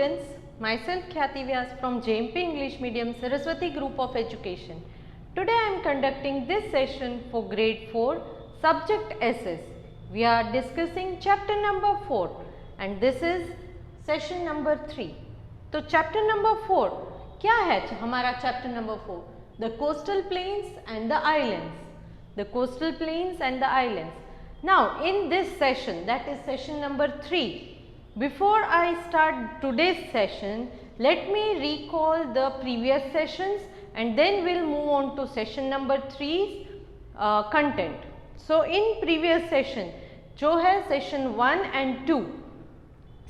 students, myself Khyati Vyas from JMP English Medium Saraswati Group of Education. Today I am conducting this session for grade 4 subject SS. We are discussing chapter number 4 and this is session number 3. तो chapter number 4 क्या है हमारा chapter number 4? The coastal plains and the islands. The coastal plains and the islands. Now in this session, that is session number 3, before I start today's session, let me recall the previous sessions and then we'll move on to session number 3's content. So in previous session जो है session 1 and 2,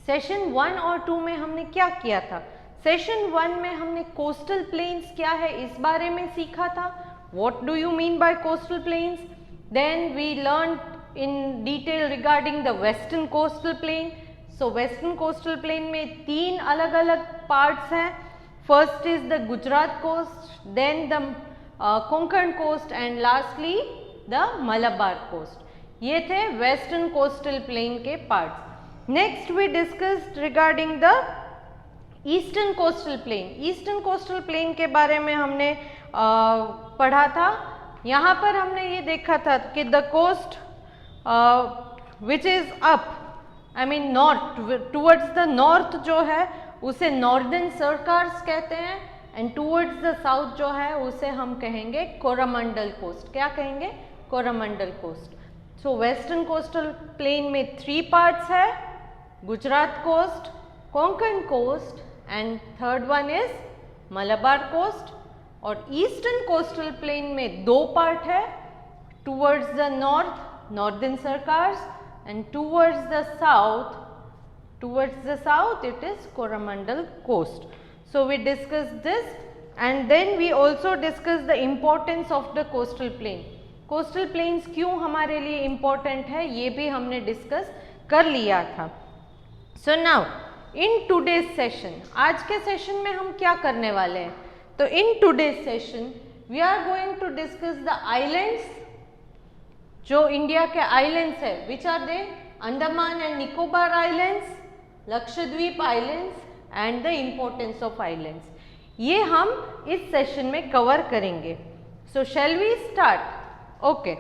session 1 और 2 में हमने क्या किया था? Session 1 में हमने coastal plains क्या है इस बारे में सीखा था. What do you mean by coastal plains? Then we learned in detail regarding the western coastal plain. So western coastal plain में 3 अलग अलग parts हैं. First is the Gujarat coast, then the Konkan coast and lastly the Malabar coast. ये थे western coastal plain के parts. Next we discussed regarding the eastern coastal plain. Eastern coastal plain के बारे में हमने पढ़ा था. यहाँ पर हमने ये देखा था कि the coast which is up, I mean north, towards the north जो है उसे northern circars कहते हैं and towards the south जो है उसे हम कहेंगे कोरामंडल coast. क्या कहेंगे? Coromandel coast. So western coastal plain में 3 parts है, Gujarat coast, Konkan coast and third one is Malabar coast. और ईस्टर्न कोस्टल प्लेन में 2 पार्ट है, towards the north northern Circars and towards the south it is Coromandel coast. So we discuss this and then we also discuss the importance of the coastal plain. Coastal plains क्यों हमारे लिए important है ये भी हमने discuss कर लिया था. So now in today's session, आज के सेशन में हम क्या करने वाले हैं? तो in today's session we are going to discuss the islands, जो इंडिया के islands है, which are they? Andaman and Nicobar islands, Lakshadweep islands and the importance of islands. ये हम इस सेशन में कवर करेंगे. So shall we start? Okay.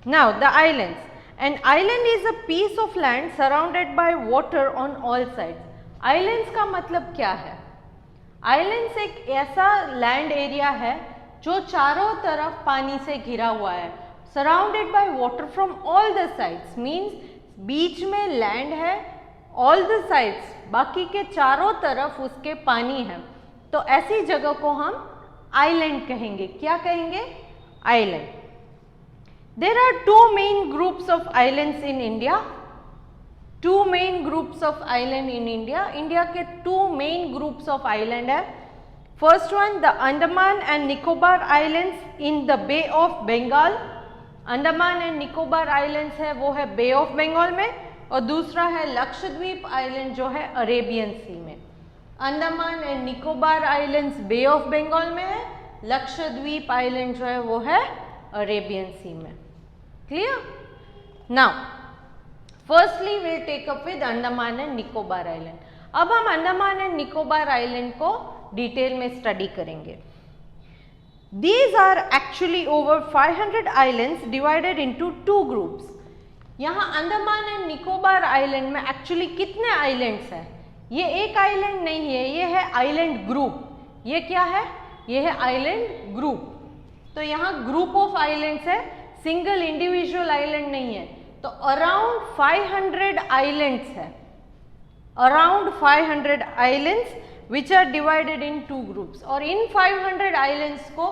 Now the islands. An island is a piece of land surrounded by water on all sides. Islands का मतलब क्या है? Islands एक ऐसा लैंड एरिया है जो चारों तरफ पानी से घिरा हुआ है. Surrounded by water from all the sides means बीच में लैंड है, ऑल द साइड्स बाकी के चारों तरफ उसके पानी है. तो ऐसी जगह को हम आइलैंड कहेंगे. क्या कहेंगे? Island. There are 2 main groups of islands in India. 2 main groups of island in India. India के 2 मेन ग्रुप्स ऑफ आइलैंड है. First one the Andaman and Nicobar islands in the bay of Bengal. Andaman and Nicobar islands है वो है बे of Bengal में, और दूसरा है Lakshadweep island जो है अरेबियन सी में. Andaman and Nicobar islands bay of Bengal में है, लक्षद्वीप आइलैंड जो है वो है अरेबियन सी में. Clear? Now firstly will take up with Andaman and Nicobar island. अब हम अंडमान एंड निकोबार आइलैंड को डिटेल में स्टडी करेंगे. These are actually over 500 islands divided into 2 groups. यहाँ अंडमान एंड निकोबार आइलैंड में एक्चुअली कितने आइलैंड्स हैं? ये एक आइलैंड नहीं है, ये है आइलैंड ग्रुप. ये क्या है? ये है आइलैंड ग्रुप. तो यहाँ ग्रुप ऑफ आइलैंड्स है, सिंगल इंडिविजुअल आइलैंड नहीं है. तो अराउंड 500 आइलैंड्स है, around 500 islands which are divided in 2 groups. और इन 500 आइलैंड्स को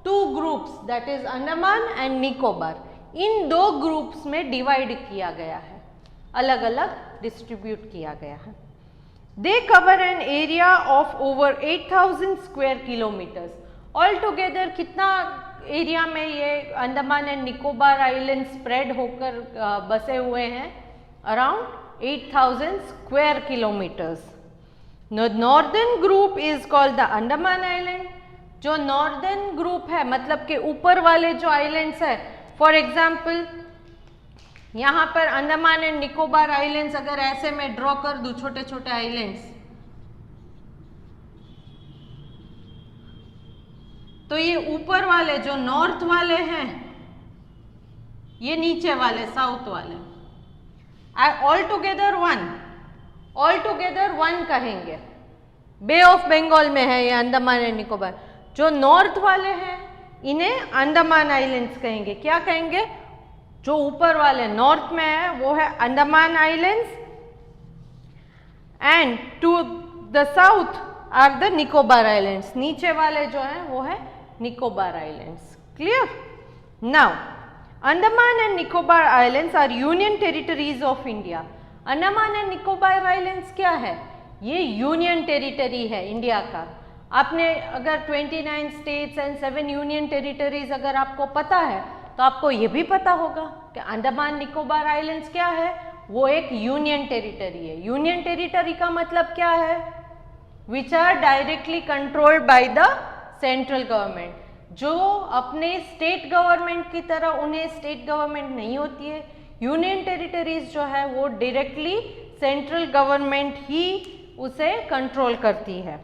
2 groups that is Andaman and Nicobar, इन 2 ग्रुप्स में डिवाइड किया गया है, अलग अलग डिस्ट्रीब्यूट किया गया है. They cover an area of over 8000 square kilometres. All together कितना एरिया में ये Andaman and Nicobar island spread होकर बसे हुए हैं? Around 8000 square kilometres. Northern group is called the Andaman island. जो नॉर्दर्न ग्रुप है मतलब के ऊपर वाले जो आइलैंड्स है, फॉर एग्जाम्पल यहाँ पर अंडमान एंड निकोबार आइलैंड्स अगर ऐसे मैं ड्रॉ कर दूं, छोटे छोटे आइलैंड्स, तो ये ऊपर वाले जो नॉर्थ वाले हैं, ये नीचे वाले साउथ वाले, ऑल टुगेदर वन कहेंगे। बे ऑफ बंगाल में है ये अंडमान एंड निकोबार। जो नॉर्थ वाले हैं इन्हें अंडमान आइलैंड्स कहेंगे। क्या कहेंगे? जो ऊपर वाले नॉर्थ में है वो है Andaman islands, and to the south are the Nicobar islands. नीचे वाले जो है वो है Nicobar islands. Clear? Now Andaman and Nicobar islands are union territories of India. Andaman and Nicobar islands क्या है? ये यूनियन टेरिटरी है इंडिया का। आपने अगर 29 स्टेट्स एंड 7 यूनियन टेरिटरीज अगर आपको पता है तो आपको ये भी पता होगा कि अंडमान निकोबार आइलैंड्स क्या है, वो एक यूनियन टेरिटरी है। यूनियन टेरिटरी का मतलब क्या है? Which are directly controlled by the central government. जो अपने स्टेट गवर्नमेंट की तरह उन्हें स्टेट गवर्नमेंट नहीं होती है। यूनियन टेरिटरीज जो है वो डायरेक्टली सेंट्रल गवर्नमेंट ही उसे कंट्रोल करती है।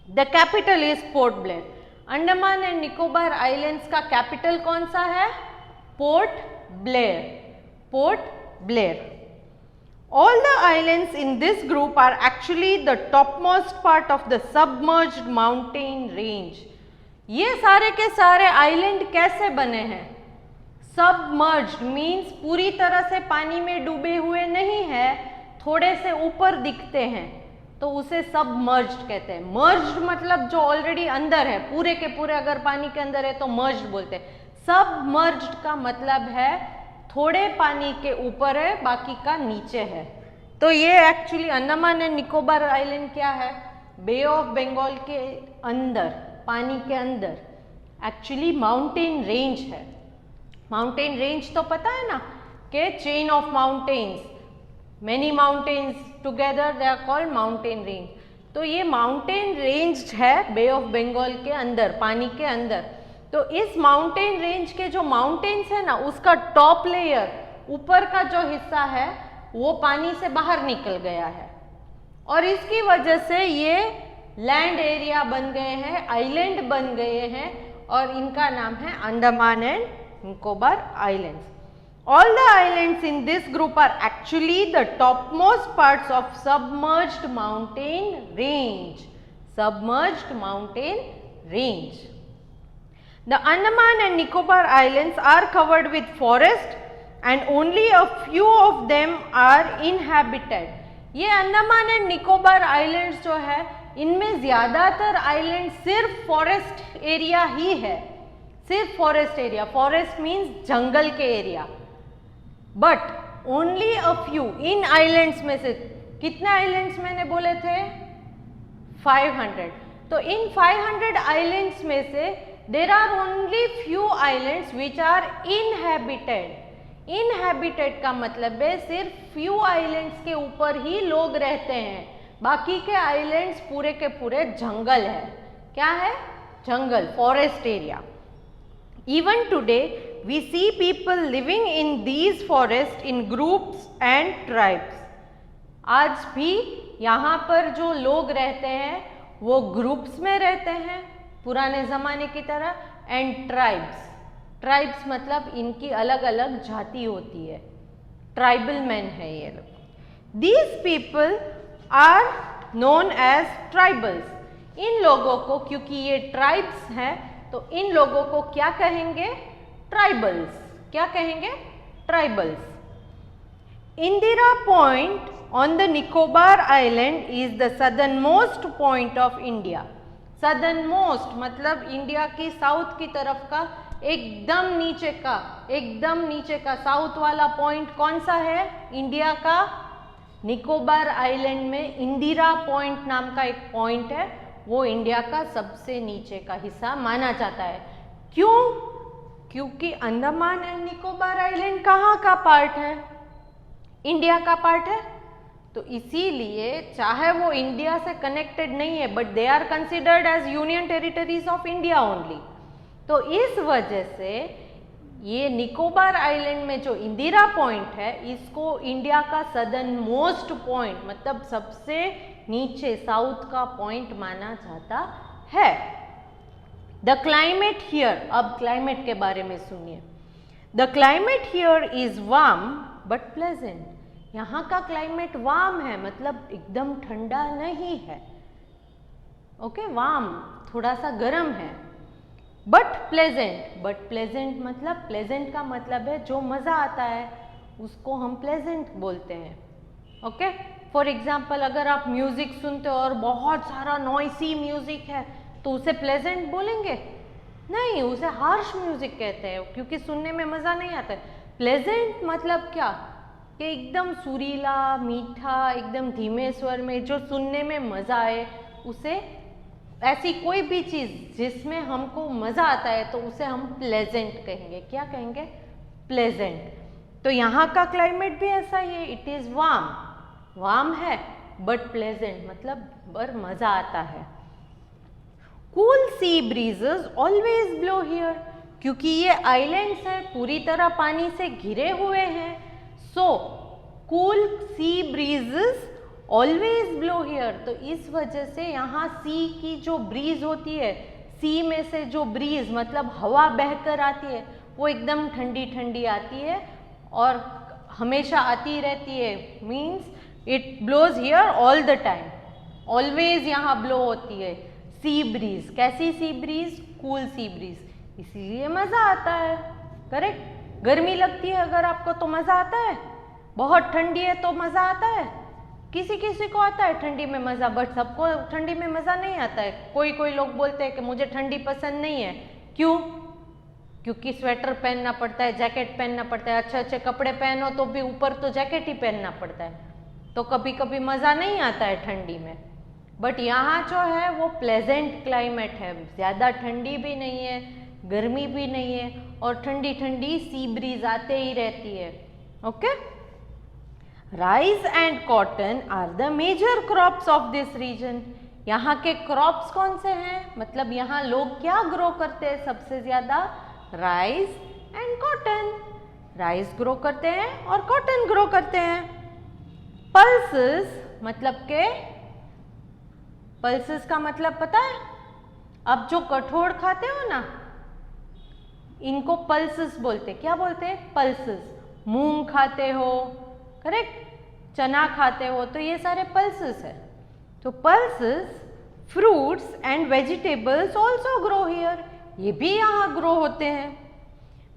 The capital is port Blair. Andaman and Nicobar islands का कैपिटल कौन सा है? Port Blair. Port Blair. All the islands in this group are actually the topmost part of the submerged mountain range. ये सारे के सारे आइलैंड कैसे बने हैं? सबमर्ज्ड मीन्स पूरी तरह से पानी में डूबे हुए नहीं है, थोड़े से ऊपर दिखते हैं तो उसे सबमर्ज्ड कहते हैं। मर्ज्ड मतलब जो ऑलरेडी अंदर है, पूरे के पूरे अगर पानी के अंदर है तो मर्ज्ड बोलते हैं। सबमर्ज्ड का मतलब है थोड़े पानी के ऊपर है, बाकी का नीचे है। तो ये actually Andaman and Nicobar island क्या है? बे ऑफ बंगाल के अंदर, पानी के अंदर एक्चुअली माउंटेन रेंज है। माउंटेन रेंज तो पता है ना कि chain of mountains, many mountains together they are called mountain range. तो ये माउंटेन रेंज है बे ऑफ बंगाल के अंदर, पानी के अंदर। तो इस माउंटेन रेंज के जो माउंटेन्स है ना, उसका टॉप लेयर, ऊपर का जो हिस्सा है वो पानी से बाहर निकल गया है और इसकी वजह से ये लैंड एरिया बन गए हैं, आइलैंड बन गए हैं और इनका नाम है Andaman and Nicobar islands. All the islands in this group are actually the topmost parts of submerged mountain range. Submerged mountain range. The Andaman and Nicobar Islands are covered with forest and only a few of them are inhabited. ये Andaman and Nicobar islands जो है इनमें ज्यादातर island सिर्फ forest area ही है, सिर्फ forest area. Forest means जंगल के area. But only a few in islands में से, कितने आइलैंड्स मैंने बोले थे? 500। तो इन 500 आइलैंड्स में से there are only few islands which are inhabited. Inhabited का मतलब है सिर्फ फ्यू आइलैंड्स के ऊपर ही लोग रहते हैं, बाकी के आइलैंड्स पूरे के पूरे जंगल है। क्या है? जंगल, forest area. Even today we see people living in these forests in groups and tribes. आज भी यहाँ पर जो लोग रहते हैं वो ग्रुप्स में रहते हैं पुराने ज़माने की तरह, एंड ट्राइब्स। ट्राइब्स मतलब इनकी अलग अलग जाति होती है, ट्राइबल मैन है ये लोग। These people are known as tribals। इन लोगों को, क्योंकि ये ट्राइब्स हैं तो इन लोगों को क्या कहेंगे? ट्राइबल्स। क्या कहेंगे? Tribals. Indira point on the Nicobar island is the southern most point of India. Southern most मतलब इंडिया की साउथ की तरफ का एकदम नीचे का, एकदम नीचे का साउथ वाला पॉइंट कौन सा है इंडिया का? निकोबार आइलैंड में इंदिरा पॉइंट नाम का एक पॉइंट है, वो इंडिया का सबसे नीचे का हिस्सा माना जाता है। क्यों? क्योंकि अंडमान एंड निकोबार आइलैंड कहाँ का पार्ट है? इंडिया का पार्ट है। तो इसीलिए चाहे वो इंडिया से कनेक्टेड नहीं है but they are considered as union territories of India only. तो इस वजह से ये निकोबार आइलैंड में जो इंदिरा पॉइंट है इसको इंडिया का सदर्न मोस्ट पॉइंट मतलब सबसे नीचे साउथ का पॉइंट माना जाता है। द क्लाइमेट हियर, अब क्लाइमेट के बारे में सुनिए। The climate here is warm but pleasant. यहाँ का क्लाइमेट वार्म है, मतलब एकदम ठंडा नहीं है, ओके, वार्म थोड़ा सा गर्म है। बट प्लेजेंट मतलब, प्लेजेंट का मतलब है जो मज़ा आता है उसको हम प्लेजेंट बोलते हैं, ओके। फॉर एग्जाम्पल, अगर आप म्यूज़िक सुनते हो और बहुत सारा नॉइसी म्यूज़िक है तो उसे प्लेजेंट बोलेंगे? नहीं, उसे हार्श म्यूज़िक कहते हैं, क्योंकि सुनने में मज़ा नहीं आता है। प्लेजेंट मतलब क्या, कि एकदम सुरीला, मीठा, एकदम धीमे स्वर में जो सुनने में मज़ा आए, उसे, ऐसी कोई भी चीज़ जिसमें हमको मज़ा आता है तो उसे हम प्लेजेंट कहेंगे। क्या कहेंगे? प्लेजेंट। तो यहाँ का क्लाइमेट भी ऐसा ही है, इट इज़ वार्म है बट प्लेजेंट, मतलब पर मज़ा आता है। Cool sea breezes always blow here, क्योंकि ये आइलैंड्स हैं, पूरी तरह पानी से घिरे हुए हैं, so cool sea breezes always blow here. तो इस वजह से यहाँ सी की जो ब्रीज होती है, सी में से जो ब्रीज मतलब हवा बहकर आती है, वो एकदम ठंडी ठंडी आती है और हमेशा आती रहती है। Means it blows here all the time, always यहाँ ब्लो होती है सी ब्रीज। कैसी sea breeze? Cool sea breeze, इसीलिए मज़ा आता है, करेक्ट। गर्मी लगती है अगर आपको तो मज़ा आता है, बहुत ठंडी है तो मज़ा आता है, किसी किसी को आता है ठंडी में मज़ा, बट सबको ठंडी में मज़ा नहीं आता है। कोई कोई लोग बोलते हैं कि मुझे ठंडी पसंद नहीं है। क्यों? क्योंकि स्वेटर पहनना पड़ता है, जैकेट पहनना पड़ता है, अच्छे अच्छे कपड़े पहनो तो भी ऊपर तो जैकेट ही पहनना पड़ता है, तो कभी कभी मज़ा नहीं आता है ठंडी में। बट यहाँ जो है वो प्लेजेंट क्लाइमेट है, ज़्यादा ठंडी भी नहीं है, गर्मी भी नहीं है, और ठंडी ठंडी सी ब्रीज आते ही रहती है, okay. Rice and cotton are the major crops of this region. यहाँ के क्रॉप्स कौन से हैं, मतलब यहाँ लोग क्या ग्रो करते हैं सबसे ज़्यादा? Rice and cotton. Rice grow करते हैं और कॉटन ग्रो करते हैं। पल्सेस मतलब के, पल्सेस का मतलब पता है? अब जो कठोर खाते हो ना, इनको पल्सेस बोलते। क्या बोलते हैं? पल्सेस। मूंग खाते हो, करेक्ट, चना खाते हो, तो ये सारे पल्सेस है। तो pulses, fruits and vegetables also grow here, ये भी यहाँ ग्रो होते हैं।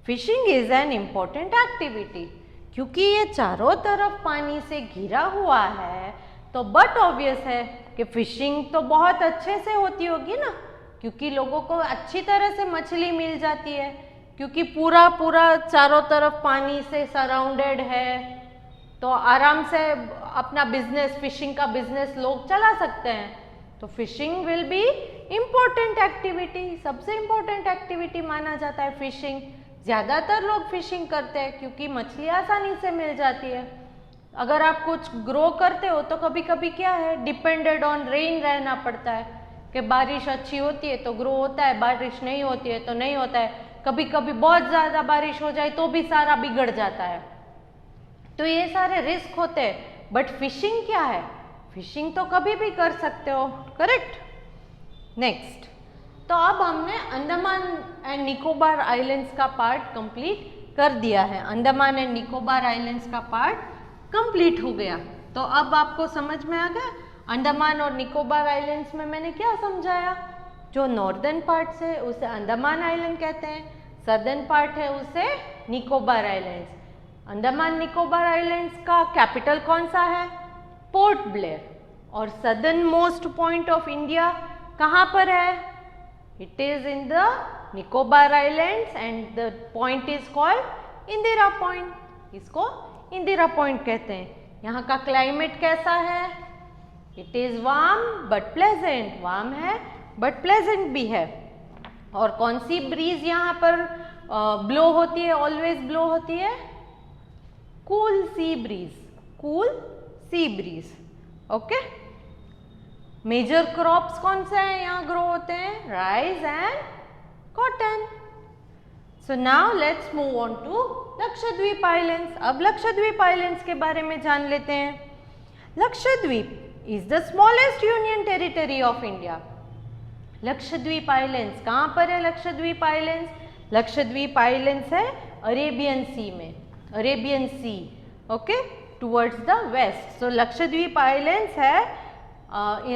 Fishing is an important activity, क्योंकि ये चारों तरफ पानी से घिरा हुआ है, तो बट ऑब्वियस है कि फिशिंग तो बहुत अच्छे से होती होगी ना, क्योंकि लोगों को अच्छी तरह से मछली मिल जाती है, क्योंकि पूरा पूरा चारों तरफ पानी से सराउंडेड है, तो आराम से अपना बिजनेस, फिशिंग का बिजनेस लोग चला सकते हैं। तो fishing will be important activity, सबसे इम्पोर्टेंट एक्टिविटी माना जाता है फिशिंग। ज़्यादातर लोग फिशिंग करते हैं क्योंकि मछली आसानी से मिल जाती है। अगर आप कुछ ग्रो करते हो तो कभी कभी क्या है, डिपेंडेड ऑन रेन रहना पड़ता है, कि बारिश अच्छी होती है तो ग्रो होता है, बारिश नहीं होती है तो नहीं होता है। कभी कभी बहुत ज़्यादा बारिश हो जाए तो भी सारा बिगड़ जाता है, तो ये सारे रिस्क होते हैं। बट फिशिंग क्या है? फिशिंग तो कभी भी कर सकते हो, करेक्ट। नेक्स्ट, तो अब हमने अंडमान एंड निकोबार आइलैंड्स का पार्ट कंप्लीट कर दिया है। अंडमान एंड निकोबार आइलैंड्स का पार्ट कंप्लीट हो गया। तो अब आपको समझ में आ गया अंडमान और निकोबार आइलैंड्स में मैंने क्या समझाया। जो नॉर्दर्न पार्ट है उसे अंडमान आइलैंड कहते हैं, सदर्न पार्ट है उसे निकोबार आइलैंड्स। अंडमान निकोबार आइलैंड्स का कैपिटल कौन सा है? Port Blair. और southern most point of India कहाँ पर है? It is in the Nicobar islands and the point is called Indira point. इसको इंदिरा पॉइंट कहते हैं। यहाँ का क्लाइमेट कैसा है? It is warm but pleasant, warm है बट प्लेजेंट भी है। और कौन सी ब्रीज यहाँ पर ब्लो होती है, ऑलवेज ब्लो होती है? Cool sea breeze, cool sea breeze, okay. Major crops कौन से हैं यहाँ ग्रो होते हैं? Rice and cotton. So now let's move on to Lakshadweep islands. अब लक्षद्वीप आइलैंड्स के बारे में जान लेते हैं। Lakshadweep is the smallest union territory of India. Lakshadweep islands कहाँ पर है? लक्षद्वीप आइलैंड्स, लक्षद्वीप आइलैंड्स है अरेबियन सी में, Arabian sea, okay, towards the west. So Lakshadweep islands है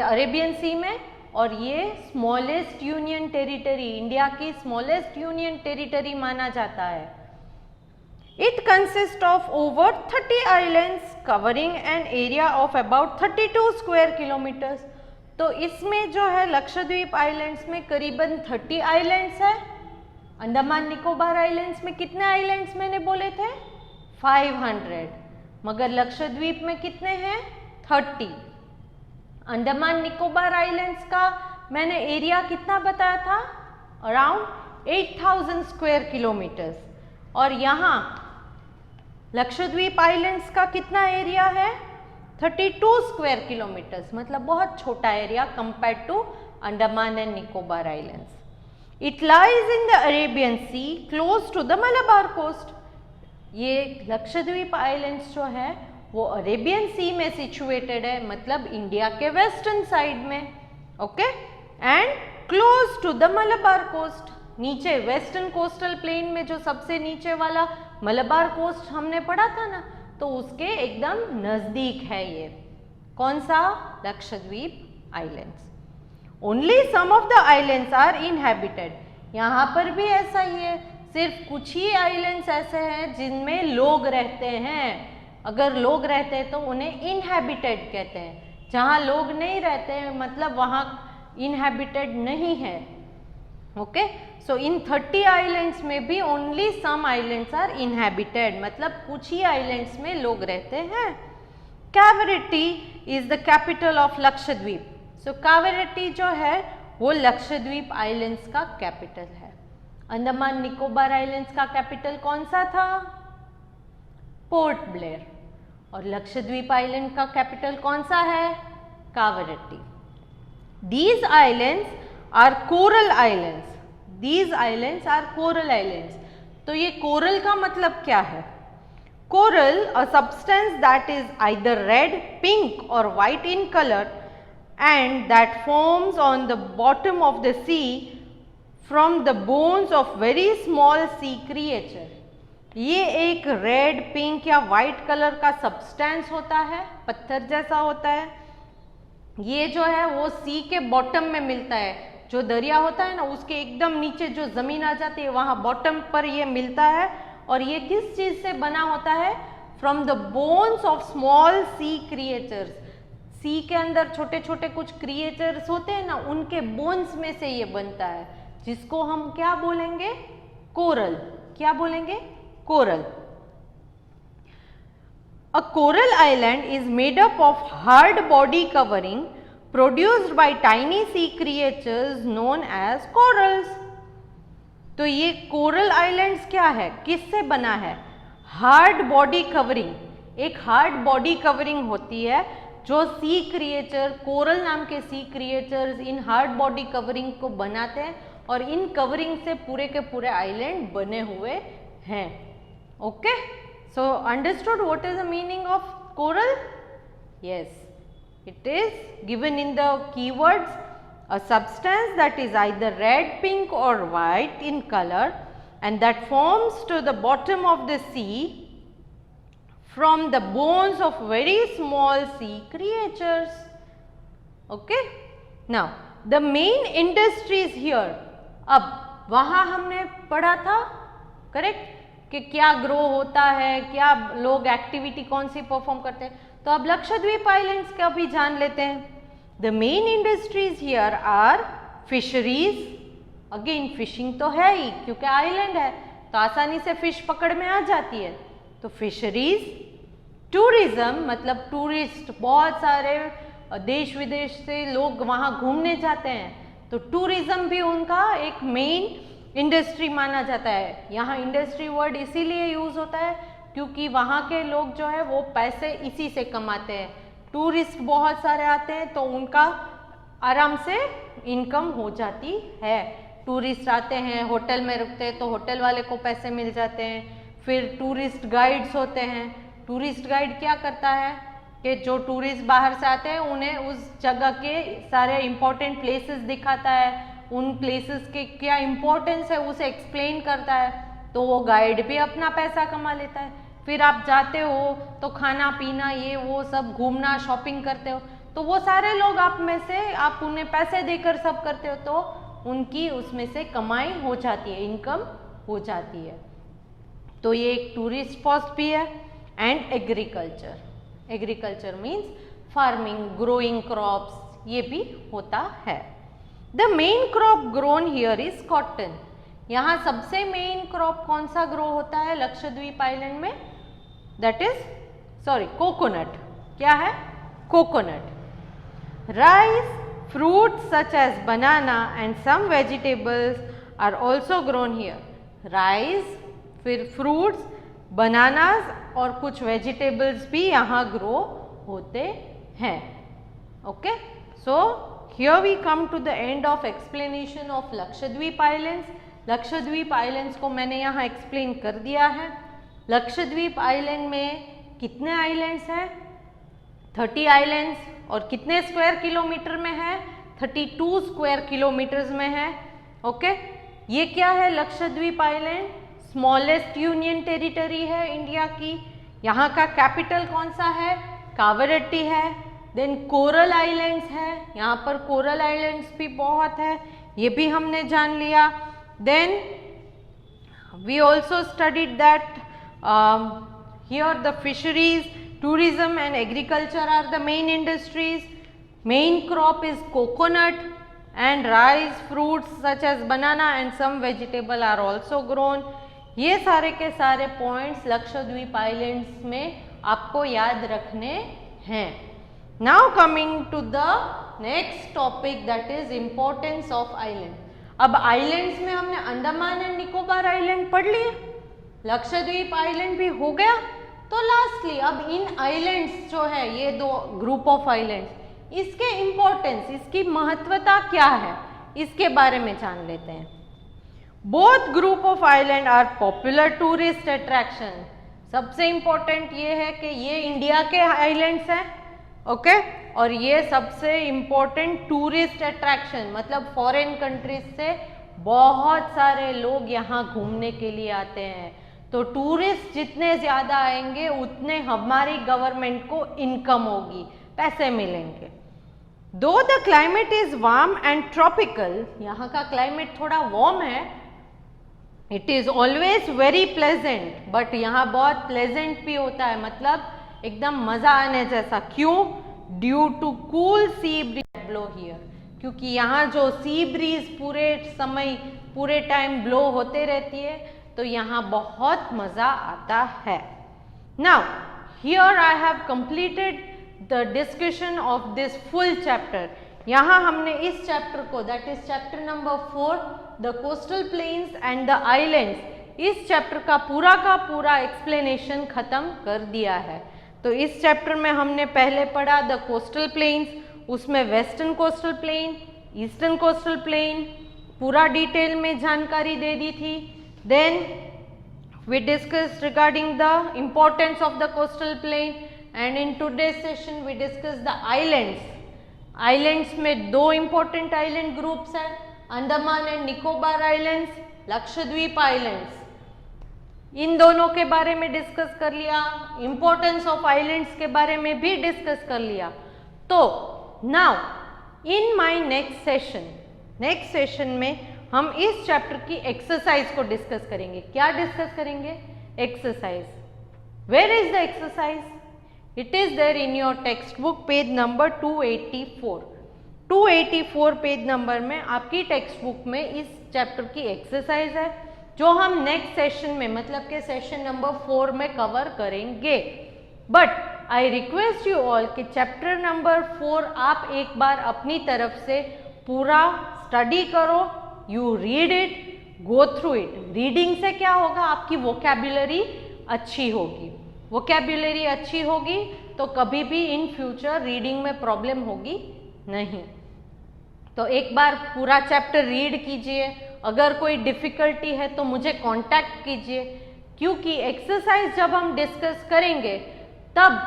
अरेबियन सी में, और ये स्मॉलेस्ट यूनियन टेरिटरी, इंडिया की स्मॉलेस्ट यूनियन टेरिटरी माना जाता है। It consist of over 30 islands covering N area of about 32 square kilometres. तो इसमें जो है लक्षद्वीप आइलैंड्स में करीबन 30 आइलैंड्स है। अंडमान निकोबार आइलैंड्स में कितने आइलैंड्स मैंने बोले थे? 500, मगर लक्षद्वीप में कितने हैं? 30। अंडमान निकोबार आइलैंड्स का मैंने एरिया कितना बताया था? Around 8000 square kilometres. और यहाँ लक्षद्वीप आइलैंड्स का कितना एरिया है? 32 स्क्वायर किलोमीटर्स, मतलब बहुत छोटा area compare to Andaman and Nicobar islands. It lies in the Arabian sea close to the Malabar coast. ये लक्षद्वीप आइलैंड्स जो है वो अरेबियन सी में सिचुएटेड है, मतलब इंडिया के वेस्टर्न साइड में, okay, and close to the Malabar coast. नीचे वेस्टर्न कोस्टल प्लेन में जो सबसे नीचे वाला मलबार कोस्ट हमने पढ़ा था ना, तो उसके एकदम नजदीक है ये कौन सा? Lakshadweep islands. Only some of the islands are inhabited. यहाँ पर भी ऐसा ही है, सिर्फ कुछ ही आइलैंड्स ऐसे हैं जिनमें लोग रहते हैं। अगर लोग रहते हैं तो उन्हें इनहैबिटेड कहते हैं, जहाँ लोग नहीं रहते हैं मतलब वहाँ इनहैबिटेड नहीं है, ओके। सो इन 30 आइलैंड्स में भी only some islands are inhabited, मतलब कुछ ही आइलैंड्स में लोग रहते हैं। Kavaratti is the capital of Lakshadweep. So Kavaratti जो है वो लक्षद्वीप आइलैंड्स का कैपिटल है। अंडमान निकोबार आइलैंड्स का कैपिटल कौन सा था? Port Blair. और लक्षद्वीप आइलैंड का कैपिटल कौन सा है? कावेरेटी। These islands are coral islands. These islands are coral islands. तो ये coral का मतलब क्या है? Coral, a substance that is either red, pink or white in color and that forms on the bottom of the sea from the bones of very small sea creature. ये एक red, pink या white colour का substance होता है, पत्थर जैसा होता है। ये जो है वो सी के बॉटम में मिलता है, जो दरिया होता है ना उसके एकदम नीचे जो जमीन आ जाती है वहाँ बॉटम पर ये मिलता है। और ये किस चीज़ से बना होता है? From the bones of small sea creatures. Sea के अंदर छोटे छोटे कुछ क्रिएचर्स होते हैं ना, उनके बोन्स में से ये बनता है, जिसको हम क्या बोलेंगे? कोरल। क्या बोलेंगे? Coral. A coral island is made up of hard body covering produced by tiny sea creatures known as corals. तो ये कोरल आइलैंड्स क्या है? किससे बना है? Hard body covering. एक हार्ड बॉडी कवरिंग होती है जो सी क्रिएचर, कोरल नाम के सी क्रिएचर्स इन हार्ड बॉडी कवरिंग को बनाते हैं और इन कवरिंग से पूरे के पूरे आइलैंड बने हुए हैं, okay. So understood what is the meaning of coral? Yes, it is given in the keywords, a substance that is either red, pink or white in color and that forms to the bottom of the sea from the bones of very small sea creatures. Okay. Now the main industries here, अब वहाँ हमने पढ़ा था, correct, कि क्या grow होता है, क्या लोग एक्टिविटी कौन सी परफॉर्म करते हैं। तो अब लक्षद्वीप आइलैंड्स का भी जान लेते हैं। The main industries here are fisheries. Again fishing तो है ही, क्योंकि आइलैंड है तो आसानी से फिश पकड़ में आ जाती है, तो फिशरीज। टूरिज्म, मतलब टूरिस्ट, बहुत सारे देश विदेश से लोग वहाँ घूमने जाते हैं, तो टूरिज्म भी उनका एक मेन इंडस्ट्री माना जाता है। यहाँ इंडस्ट्री वर्ड इसीलिए यूज होता है क्योंकि वहाँ के लोग जो है वो पैसे इसी से कमाते हैं। टूरिस्ट बहुत सारे आते हैं तो उनका आराम से इनकम हो जाती है। टूरिस्ट आते हैं, होटल में रुकते हैं तो होटल वाले को पैसे मिल जाते हैं। फिर टूरिस्ट गाइड्स होते हैं। टूरिस्ट गाइड क्या करता है कि जो टूरिस्ट बाहर से आते हैं उन्हें उस जगह के सारे इम्पोर्टेंट प्लेसेस दिखाता है, उन प्लेसेस के क्या इम्पोर्टेंस है उसे एक्सप्लेन करता है, तो वो गाइड भी अपना पैसा कमा लेता है। फिर आप जाते हो तो खाना पीना ये वो सब घूमना शॉपिंग करते हो, तो वो सारे लोग आप में से आप उन्हें पैसे देकर सब करते हो, तो उनकी उसमें से कमाई हो जाती है, इनकम हो जाती है। तो ये एक टूरिस्ट स्पॉट भी है। And agriculture, agriculture means farming, growing crops, ये भी होता है। The main crop grown here is cotton. यहाँ सबसे मेन क्रॉप कौन सा ग्रो होता है लक्षद्वीप आइलैंड में? That is coconut. क्या है? Coconut. Rice, fruits such as banana and some vegetables are also grown here. Rice, फिर फ्रूट्स, बनानास और कुछ वेजिटेबल्स भी यहाँ ग्रो होते हैं। Okay, so here we come to the end of explanation of Lakshadweep islands. Lakshadweep islands को मैंने यहाँ एक्सप्लेन कर दिया है। लक्षद्वीप आइलैंड में कितने आइलैंड्स हैं? 30 आइलैंड्स। और कितने स्क्वायर किलोमीटर में है? 32 स्क्वायर किलोमीटर्स में है। ओके, ये क्या है Lakshadweep island? Smallest union territory है इंडिया की। यहाँ का कैपिटल कौन सा है? कावरट्टी है। देन कोरल आइलैंड्स है, यहाँ पर कोरल आइलैंड्स भी बहुत है, ये भी हमने जान लिया। Then we also studied that here the fisheries, tourism and agriculture are the main industries. Main crop is coconut and rice, fruits such as banana and some vegetable are also grown. ये सारे के सारे points Lakshadweep islands में आपको याद रखने हैं। Now coming to the next topic, that is importance of island. अब आइलैंड्स में हमने अंडमान एंड निकोबार आइलैंड पढ़ लिए, लक्षद्वीप आइलैंड भी हो गया। तो लास्टली अब इन आइलैंड्स जो है, ये दो ग्रुप ऑफ आइलैंड्स, इसके इम्पोर्टेंस, इसकी महत्वता क्या है, इसके बारे में जान लेते हैं। Both group of island are popular tourist attraction. सबसे इम्पोर्टेंट ये है कि ये इंडिया के आइलैंड्स हैं, ओके, और ये सबसे इम्पोर्टेंट टूरिस्ट अट्रैक्शन, मतलब फॉरेन कंट्रीज से बहुत सारे लोग यहाँ घूमने के लिए आते हैं। तो टूरिस्ट जितने ज़्यादा आएंगे उतने हमारी गवर्नमेंट को इनकम होगी, पैसे मिलेंगे। दो the climate is warm and tropical, यहाँ का क्लाइमेट थोड़ा वार्म है, it is always very pleasant, but यहाँ बहुत प्लेजेंट भी होता है, मतलब एकदम मज़ा आने जैसा। क्यों? Due to cool sea breeze blow here, क्योंकि यहाँ जो सी ब्रीज पूरे समय पूरे टाइम ब्लो होते रहती है, तो यहाँ बहुत मज़ा आता है। Now here I have completed the discussion of this full chapter. यहाँ हमने इस चैप्टर को, that is chapter number 4, the coastal plains and the islands, इस चैप्टर का पूरा एक्सप्लेनेशन खत्म कर दिया है। तो इस चैप्टर में हमने पहले पढ़ा द कोस्टल प्लेन्स, उसमें western coastal plane, eastern coastal plane, पूरा डिटेल में जानकारी दे दी थी। Then we discussed regarding the importance of the coastal plain, and in today's session we discussed the islands. Islands में दो important island groups हैं, Andaman and Nicobar islands, Lakshadweep islands. इन दोनों के बारे में डिस्कस कर लिया, importance of islands के बारे में भी डिस्कस कर लिया। तो now in my next session में हम इस चैप्टर की एक्सरसाइज को डिस्कस करेंगे। क्या डिस्कस करेंगे? Exercise. Where is the exercise? It is there in your text book, page number 284। 284 page number में आपकी टेक्स्ट बुक में इस चैप्टर की एक्सरसाइज है, जो हम नेक्स्ट सेशन में, मतलब के सेशन नंबर 4 में कवर करेंगे। But I request you all कि चैप्टर नंबर 4 आप एक बार अपनी तरफ से पूरा स्टडी करो, you read it, go through it. Reading से क्या होगा? आपकी वोकैब्युलरी अच्छी होगी। वोकैब्युलरी अच्छी होगी तो कभी भी इन फ्यूचर रीडिंग में प्रॉब्लम होगी नहीं। तो एक बार पूरा चैप्टर रीड कीजिए, अगर कोई डिफ़िकल्टी है तो मुझे कांटेक्ट कीजिए, क्योंकि एक्सरसाइज जब हम डिस्कस करेंगे तब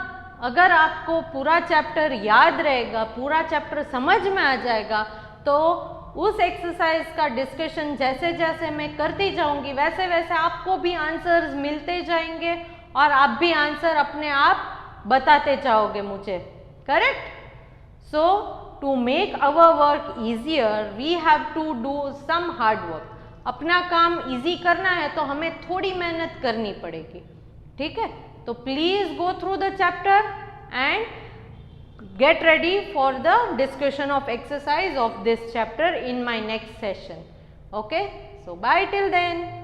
अगर आपको पूरा चैप्टर याद रहेगा, पूरा चैप्टर समझ में आ जाएगा, तो उस एक्सरसाइज का डिस्कशन जैसे जैसे मैं करती जाऊंगी वैसे वैसे आपको भी आंसर्स मिलते जाएंगे और आप भी आंसर अपने आप बताते जाओगे मुझे, correct? So to make our work easier we have to do some hard work. अपना काम इजी करना है तो हमें थोड़ी मेहनत करनी पड़ेगी, ठीक है? तो please go through the chapter and get ready for the discussion of exercise of this chapter in my next session. Okay, so bye till then.